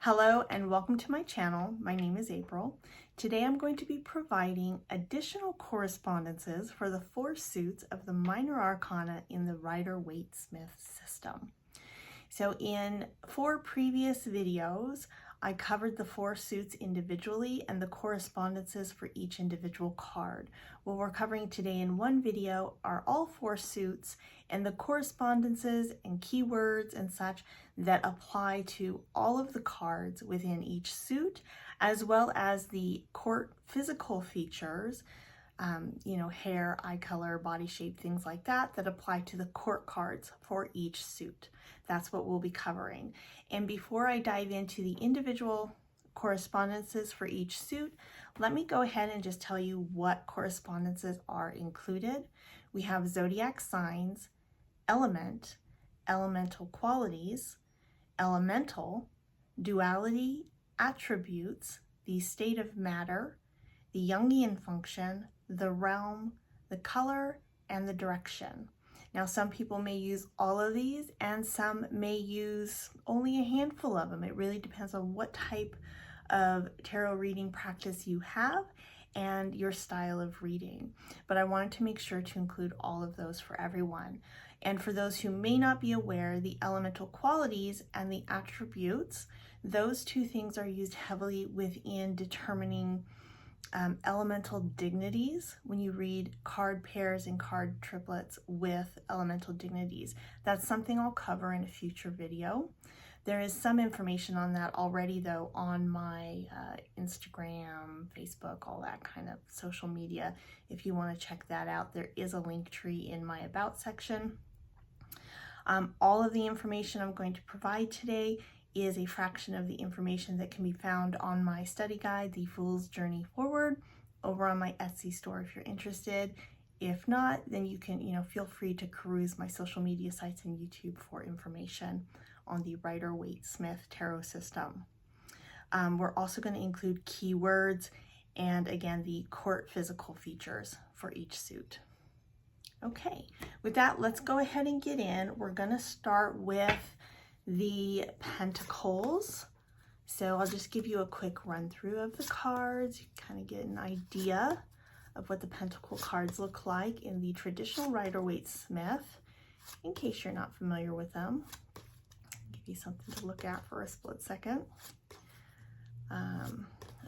Hello and welcome to my channel. My name is April. Today I'm going to be providing additional correspondences for the 4 suits of the minor arcana in the Rider-Waite-Smith system. So in 4 previous videos, I covered the 4 suits individually and the correspondences for each individual card. What we're covering today in one video are all 4 suits and the correspondences and keywords and such that apply to all of the cards within each suit, as well as the court physical features, hair, eye color, body shape, things like that, that apply to the court cards for each suit. That's what we'll be covering. And before I dive into the individual correspondences for each suit, let me go ahead and just tell you what correspondences are included. We have zodiac signs, element, elemental qualities, elemental, duality, attributes, the state of matter, the Jungian function, the realm, the color, and the direction. Now, some people may use all of these and some may use only a handful of them. It really depends on what type of tarot reading practice you have and your style of reading. But I wanted to make sure to include all of those for everyone. And for those who may not be aware, the elemental qualities and the attributes, those 2 things are used heavily within determining elemental dignities when you read card pairs and card triplets with elemental dignities. That's something I'll cover in a future video. There is some information on that already though on my Instagram, Facebook, all that kind of social media. If you want to check that out, there is a link tree in my about section. All of the information I'm going to provide today is a fraction of the information that can be found on my study guide, The Fool's Journey Forward, over on my Etsy store if you're interested. If not, then you can, feel free to peruse my social media sites and YouTube for information on the Rider-Waite-Smith tarot system. We're also going to include keywords and again, the court physical features for each suit. Okay, with that, let's go ahead and get in. We're going to start with the Pentacles. So I'll just give you a quick run through of the cards. You kind of get an idea of what the Pentacle cards look like in the traditional Rider-Waite-Smith, in case you're not familiar with them. I'll give you something to look at for a split second.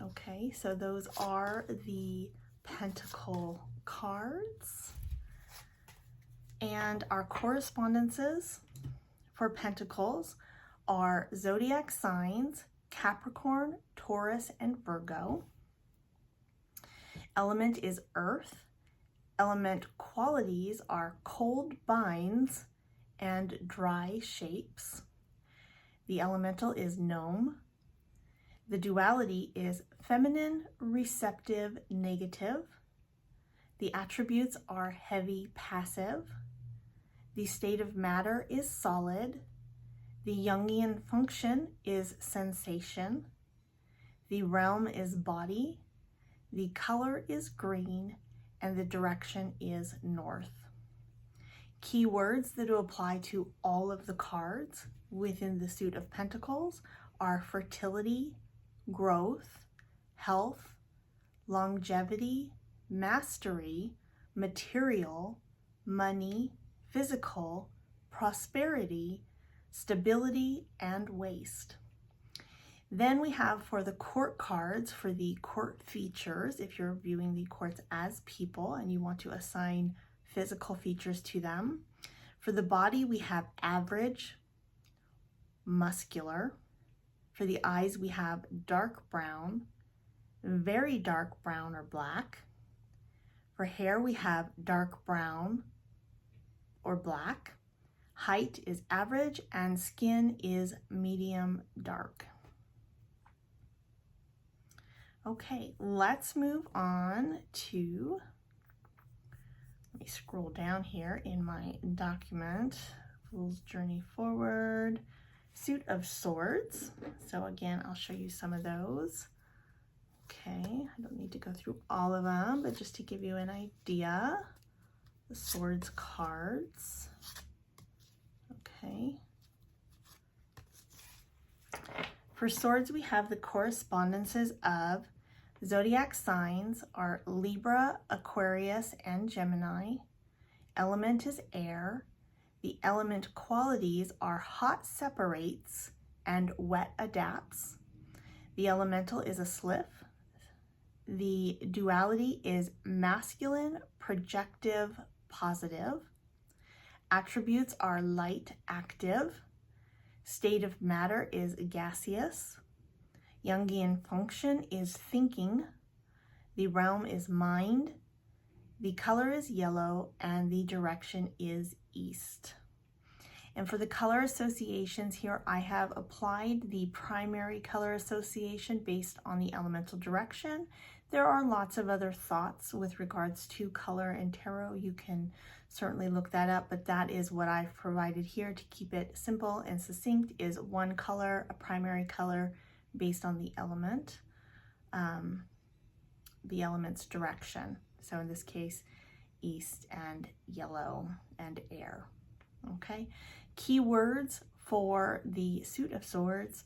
Okay, so those are the Pentacle cards. And our correspondences for Pentacles are zodiac signs, Capricorn, Taurus, and Virgo. Element is earth. Element qualities are cold binds and dry shapes. The elemental is gnome. The duality is feminine, receptive, negative. The attributes are heavy, passive. The state of matter is solid. The Jungian function is sensation. The realm is body. The color is green. And the direction is north. Keywords that will apply to all of the cards within the suit of Pentacles are fertility, growth, health, longevity, mastery, material, money, physical, prosperity, stability, and waste. Then we have for the court cards, for the court features, if you're viewing the courts as people and you want to assign physical features to them. For the body, we have average, muscular. For the eyes, we have dark brown, very dark brown or black. For hair, we have dark brown or black. Height is average and skin is medium dark. Okay, let's move on to, let me scroll down here in my document, Fool's Journey Forward, Suit of Swords. So again, I'll show you some of those. Okay, I don't need to go through all of them, but just to give you an idea, the Swords cards. Okay. For swords, we have the correspondences of zodiac signs are Libra, Aquarius, and Gemini. Element is air. The element qualities are hot separates and wet adapts. The elemental is a slip. The duality is masculine, projective, positive. Attributes are light, active. State of matter is gaseous. Jungian function is thinking. The realm is mind. The color is yellow, and the direction is east. And for the color associations here, I have applied the primary color association based on the elemental direction. There are lots of other thoughts with regards to color and tarot. You can certainly look that up, but that is what I've provided here to keep it simple and succinct, is one color, a primary color based on the element, the element's direction. So in this case, east and yellow and air. Okay. Keywords for the suit of swords.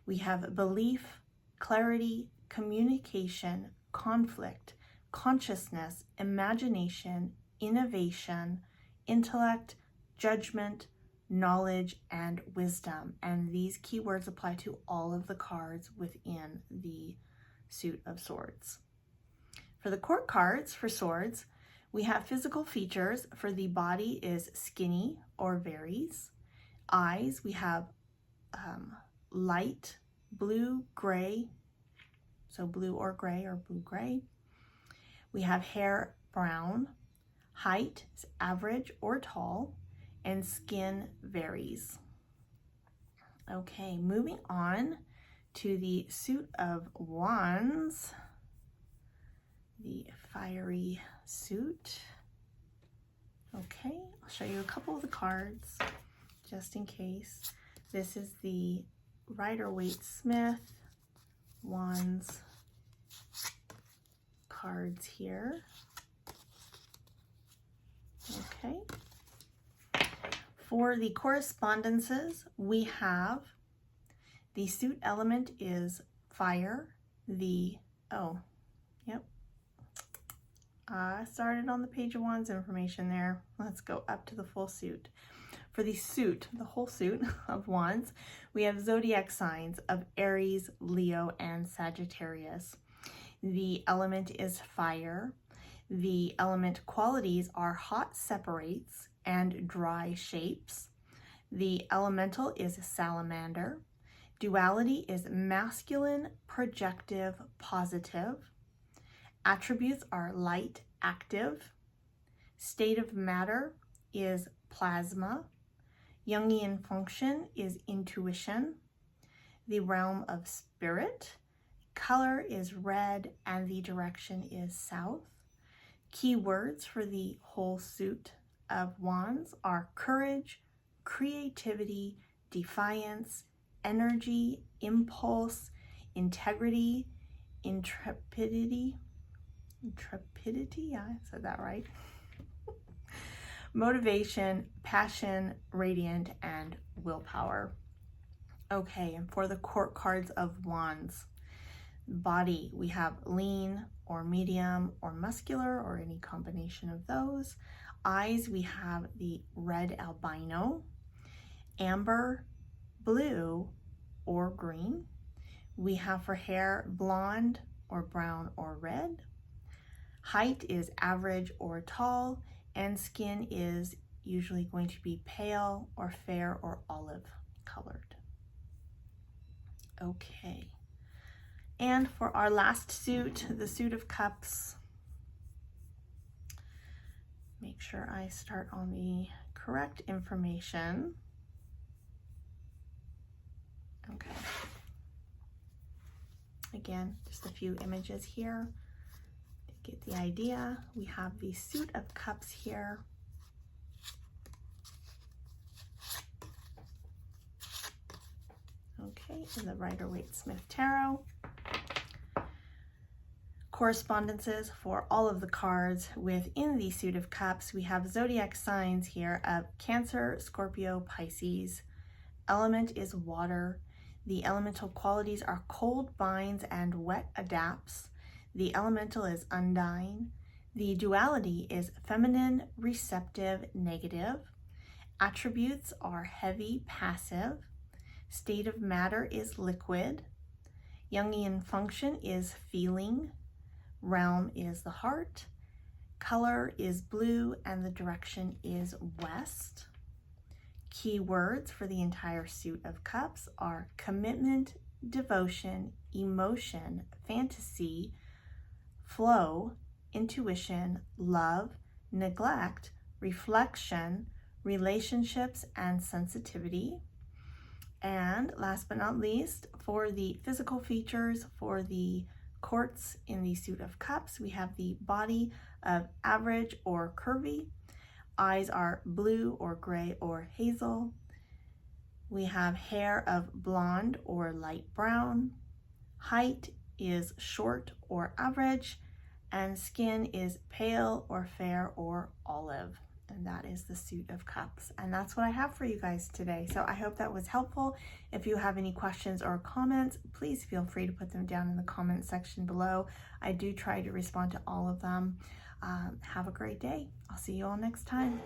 We have belief, clarity, communication, conflict, consciousness, imagination, innovation, intellect, judgment, knowledge, and wisdom. And these keywords apply to all of the cards within the suit of swords. For the court cards for swords, we have physical features. For the body is skinny or varies. Eyes, we have light blue, gray, so blue or gray or blue-gray. We have hair brown. Height is average or tall, and skin varies. Okay, moving on to the suit of wands, the fiery suit. Okay, I'll show you a couple of the cards just in case. This is the Rider-Waite-Smith wands cards here. Okay. For the correspondences, we have the suit element is fire. I started on the page of wands information there. Let's go up to the full suit. For the suit, the whole suit of wands, we have zodiac signs of Aries, Leo, and Sagittarius. The element is fire. The element qualities are hot separates and dry shapes. The elemental is salamander. Duality is masculine, projective, positive. Attributes are light, active. State of matter is plasma. Jungian function is intuition. The realm of spirit. Color is red, and the direction is south. Keywords for the whole suit of wands are courage, creativity, defiance, energy, impulse, integrity, intrepidity, yeah, I said that right. Motivation, passion, radiant, and willpower. Okay, and for the court cards of wands, body, we have lean or medium or muscular or any combination of those. Eyes, we have the red albino, amber, blue, or green. We have for hair blonde or brown or red. Height is average or tall, and skin is usually going to be pale or fair or olive colored. Okay. And for our last suit, the suit of cups, make sure I start on the correct information. Okay. Again, just a few images here to get the idea. We have the suit of cups here. Okay, in the Rider-Waite-Smith Tarot. Correspondences for all of the cards within the suit of cups. We have zodiac signs here of Cancer, Scorpio, Pisces. Element is water. The elemental qualities are cold binds and wet adapts. The elemental is undying. The duality is feminine, receptive, negative. Attributes are heavy, passive. State of matter is liquid. Jungian function is feeling. Realm is the heart. Color is blue and the direction is west. Key words for the entire suit of cups are commitment, devotion, emotion, fantasy, flow, intuition, love, neglect, reflection, relationships, and sensitivity. And last but not least, for the physical features for the quartz in the suit of cups, we have the body of average or curvy. Eyes are blue or gray or hazel. We have hair of blonde or light brown. Height is short or average, and skin is pale or fair or olive. And that is the suit of cups. And that's what I have for you guys today. So I hope that was helpful. If you have any questions or comments, please feel free to put them down in the comment section below. I do try to respond to all of them. Have a great day. I'll see you all next time.